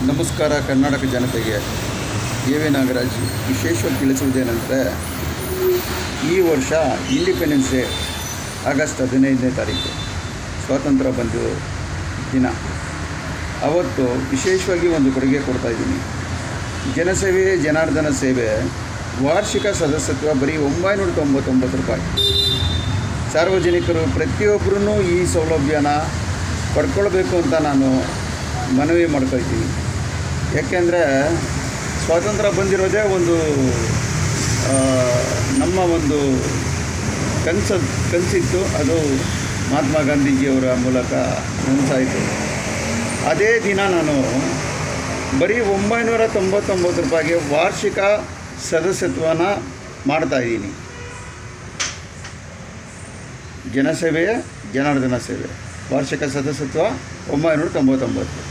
ನಮಸ್ಕಾರ ಕರ್ನಾಟಕ ಜನತೆಗೆ. ಎ.ವಿ. ನಾಗರಾಜ್ ವಿಶೇಷವಾಗಿ ತಿಳಿಸುವುದೇನೆಂದರೆ, ಈ ವರ್ಷ ಇಂಡಿಪೆಂಡೆನ್ಸ್ ಡೇ ಆಗಸ್ಟ್ 15ನೇ ತಾರೀಕು ಸ್ವಾತಂತ್ರ್ಯ ಬಂದ ದಿನ. ಅವತ್ತು ವಿಶೇಷವಾಗಿ ಒಂದು ಕೊಡುಗೆ ಕೊಡ್ತಾಯಿದ್ದೀನಿ. ಜನಸೇವೆ ಜನಾರ್ದನ ಸೇವೆ ವಾರ್ಷಿಕ ಸದಸ್ಯತ್ವ ಬರೀ 999 ರೂಪಾಯಿ. ಸಾರ್ವಜನಿಕರು ಪ್ರತಿಯೊಬ್ಬರೂ ಈ ಸೌಲಭ್ಯನ ಪಡ್ಕೊಳ್ಬೇಕು ಅಂತ ನಾನು ಮನವಿ ಮಾಡ್ಕೊಳ್ತೀನಿ. ಯಾಕೆಂದರೆ ಸ್ವಾತಂತ್ರ್ಯ ಬಂದಿರೋದೇ ನಮ್ಮ ಒಂದು ಕನಸಿತ್ತು. ಅದು ಮಹಾತ್ಮ ಗಾಂಧೀಜಿಯವರ ಮೂಲಕ ನನಸಾಯಿತು. ಅದೇ ದಿನ ನಾನು ಬರೀ 999 ರೂಪಾಯಿಗೆ ವಾರ್ಷಿಕ ಸದಸ್ಯತ್ವನ ಮಾಡ್ತಾಯಿದ್ದೀನಿ. ಜನಸೇವೆಯೇ ಜನಾರ್ದನ ಸೇವೆ ವಾರ್ಷಿಕ ಸದಸ್ಯತ್ವ 999.